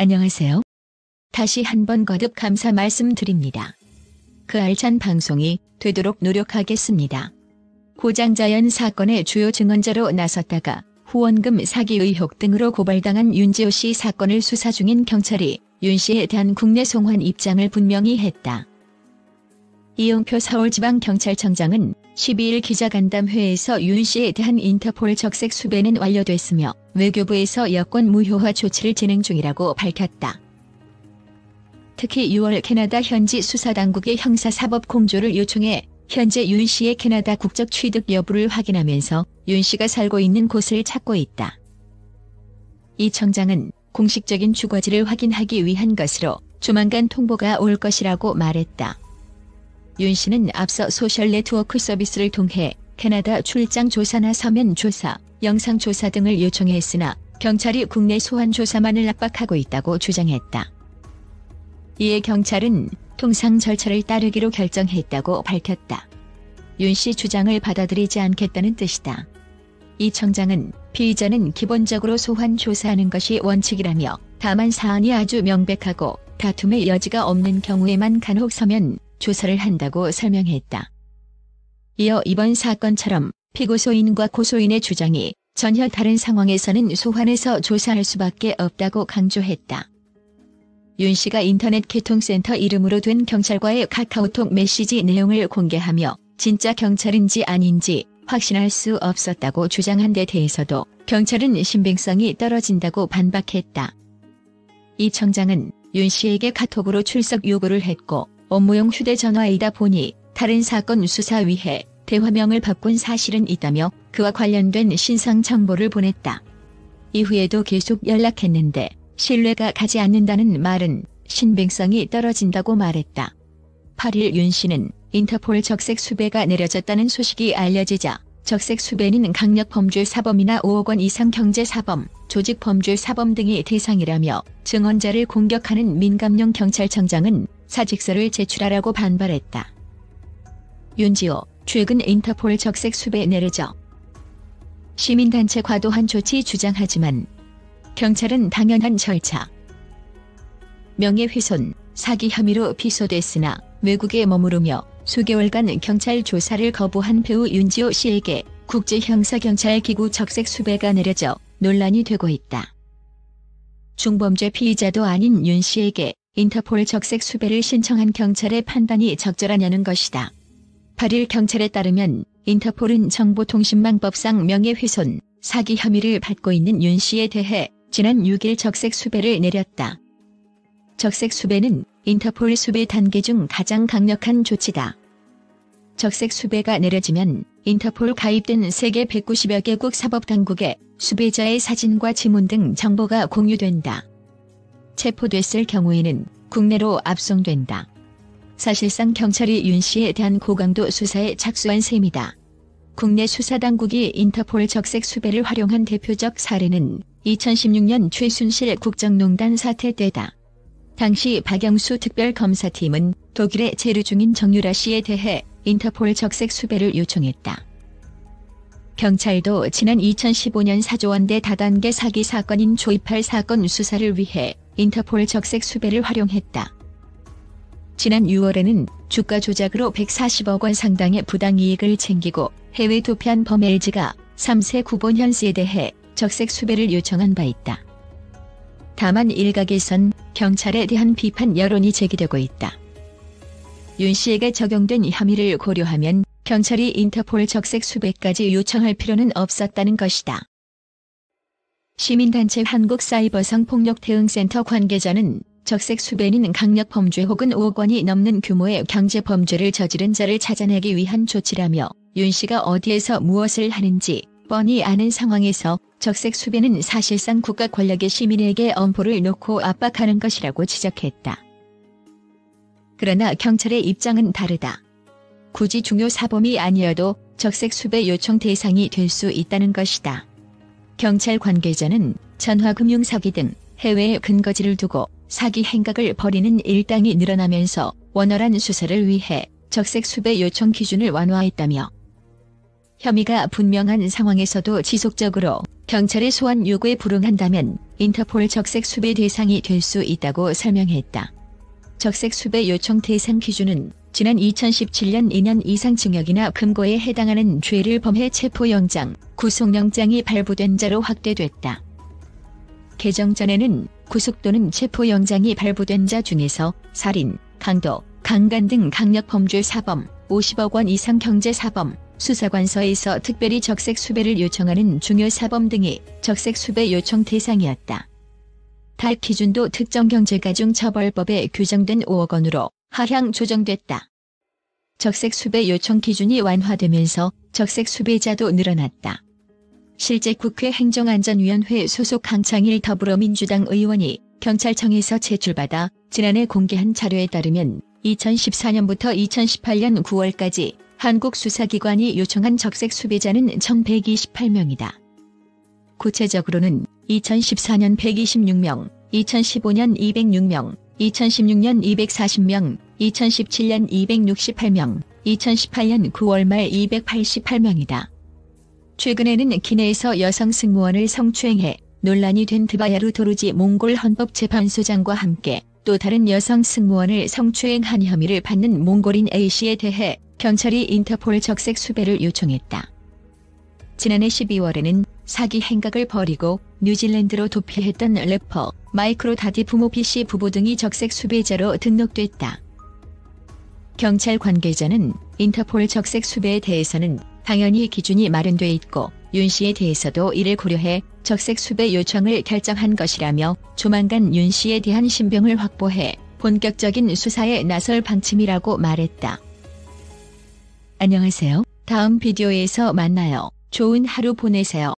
안녕하세요. 다시 한번 거듭 감사 말씀드립니다. 그 알찬 방송이 되도록 노력하겠습니다. 고장자연 사건의 주요 증언자로 나섰다가 후원금 사기 의혹 등으로 고발당한 윤지호 씨 사건을 수사 중인 경찰이 윤 씨에 대한 국내 송환 입장을 분명히 했다. 이용표 서울지방경찰청장은 12일 기자간담회에서 윤 씨에 대한 인터폴 적색 수배는 완료됐으며 외교부에서 여권 무효화 조치를 진행 중이라고 밝혔다. 특히 6월 캐나다 현지 수사당국의 형사사법 공조를 요청해 현재 윤 씨의 캐나다 국적 취득 여부를 확인하면서 윤 씨가 살고 있는 곳을 찾고 있다. 이 청장은 공식적인 주거지를 확인하기 위한 것으로 조만간 통보가 올 것이라고 말했다. 윤 씨는 앞서 소셜네트워크 서비스를 통해 캐나다 출장 조사나 서면 조사, 영상 조사 등을 요청했으나 경찰이 국내 소환 조사만을 압박하고 있다고 주장했다. 이에 경찰은 통상 절차를 따르기로 결정했다고 밝혔다. 윤 씨 주장을 받아들이지 않겠다는 뜻이다. 이 청장은 피의자는 기본적으로 소환 조사하는 것이 원칙이라며 다만 사안이 아주 명백하고 다툼의 여지가 없는 경우에만 간혹 서면 조사를 한다고 설명했다. 이어 이번 사건처럼 피고소인과 고소인의 주장이 전혀 다른 상황에서는 소환해서 조사할 수밖에 없다고 강조했다. 윤 씨가 인터넷 개통센터 이름으로 된 경찰과의 카카오톡 메시지 내용을 공개하며 진짜 경찰인지 아닌지 확신할 수 없었다고 주장한 데 대해서도 경찰은 신빙성이 떨어진다고 반박했다. 이 청장은 윤 씨에게 카톡으로 출석 요구를 했고 업무용 휴대전화이다 보니 다른 사건 수사 위해 대화명을 바꾼 사실은 있다며 그와 관련된 신상 정보를 보냈다. 이후에도 계속 연락했는데 신뢰가 가지 않는다는 말은 신빙성이 떨어진다고 말했다. 8일 윤 씨는 인터폴 적색 수배가 내려졌다는 소식이 알려지자 적색 수배는 강력범죄 사범이나 5억 원 이상 경제사범, 조직범죄 사범 등이 대상이라며 증언자를 공격하는 민감용 경찰청장은 사직서를 제출하라고 반발했다. 윤지호, 최근 인터폴 적색 수배 내려져. 시민단체 과도한 조치 주장하지만 경찰은 당연한 절차. 명예훼손, 사기 혐의로 기소됐으나 외국에 머무르며 수개월간 경찰 조사를 거부한 배우 윤지호 씨에게 국제형사경찰기구 적색 수배가 내려져 논란이 되고 있다. 중범죄 피의자도 아닌 윤 씨에게 인터폴 적색 수배를 신청한 경찰의 판단이 적절하냐는 것이다. 8일 경찰에 따르면 인터폴은 정보통신망법상 명예훼손, 사기 혐의를 받고 있는 윤 씨에 대해 지난 6일 적색 수배를 내렸다. 적색 수배는 인터폴 수배 단계 중 가장 강력한 조치다. 적색 수배가 내려지면 인터폴 가입된 세계 190여 개국 사법당국에 수배자의 사진과 지문 등 정보가 공유된다. 체포됐을 경우에는 국내로 압송된다. 사실상 경찰이 윤 씨에 대한 고강도 수사에 착수한 셈이다. 국내 수사당국이 인터폴 적색 수배를 활용한 대표적 사례는 2016년 최순실 국정농단 사태 때다. 당시 박영수 특별검사팀은 독일에 체류 중인 정유라 씨에 대해 인터폴 적색 수배를 요청했다. 경찰도 지난 2015년 4조 원대 다단계 사기 사건인 조이팔 사건 수사를 위해 인터폴 적색 수배를 활용했다. 지난 6월에는 주가 조작으로 140억 원 상당의 부당이익을 챙기고 해외 도피한 범 LG가 3세 구본현 씨에 대해 적색 수배를 요청한 바 있다. 다만 일각에선 경찰에 대한 비판 여론이 제기되고 있다. 윤 씨에게 적용된 혐의를 고려하면 경찰이 인터폴 적색 수배까지 요청할 필요는 없었다는 것이다. 시민단체 한국사이버성폭력대응센터 관계자는 적색 수배는 강력범죄 혹은 5억 원이 넘는 규모의 경제범죄를 저지른 자를 찾아내기 위한 조치라며 윤 씨가 어디에서 무엇을 하는지 뻔히 아는 상황에서 적색 수배는 사실상 국가 권력의 시민에게 엄포를 놓고 압박하는 것이라고 지적했다. 그러나 경찰의 입장은 다르다. 굳이 중요 사범이 아니어도 적색 수배 요청 대상이 될 수 있다는 것이다. 경찰 관계자는 전화금융 사기 등 해외에 근거지를 두고 사기 행각을 벌이는 일당이 늘어나면서 원활한 수사를 위해 적색 수배 요청 기준을 완화했다며 혐의가 분명한 상황에서도 지속적으로 경찰의 소환 요구에 불응한다면 인터폴 적색 수배 대상이 될 수 있다고 설명했다. 적색 수배 요청 대상 기준은 지난 2017년 2년 이상 징역이나 금고에 해당하는 죄를 범해 체포영장, 구속영장이 발부된 자로 확대됐다. 개정 전에는 구속 또는 체포영장이 발부된 자 중에서 살인, 강도, 강간 등 강력범죄 사범, 50억 원 이상 경제사범, 수사관서에서 특별히 적색 수배를 요청하는 중요사범 등이 적색 수배 요청 대상이었다. 달 기준도 특정경제가중처벌법에 규정된 5억 원으로 하향 조정됐다. 적색 수배 요청 기준이 완화되면서 적색 수배자도 늘어났다. 실제 국회 행정안전위원회 소속 강창일 더불어민주당 의원이 경찰청에서 제출받아 지난해 공개한 자료에 따르면 2014년부터 2018년 9월까지 한국 수사기관이 요청한 적색 수배자는 1,128명이다. 구체적으로는 2014년 126명, 2015년 206명, 2016년 240명, 2017년 268명, 2018년 9월 말 288명이다. 최근에는 기내에서 여성 승무원을 성추행해 논란이 된 드바야루 도르지 몽골 헌법재판소장과 함께 또 다른 여성 승무원을 성추행한 혐의를 받는 몽골인 A씨에 대해 경찰이 인터폴 적색 수배를 요청했다. 지난해 12월에는 사기 행각을 벌이고 뉴질랜드로 도피했던 래퍼 마이크로 다디 부모 B씨 부부 등이 적색 수배자로 등록됐다. 경찰 관계자는 인터폴 적색 수배에 대해서는 당연히 기준이 마련돼 있고 윤 씨에 대해서도 이를 고려해 적색 수배 요청을 결정한 것이라며 조만간 윤 씨에 대한 신병을 확보해 본격적인 수사에 나설 방침이라고 말했다. 안녕하세요. 다음 비디오에서 만나요. 좋은 하루 보내세요.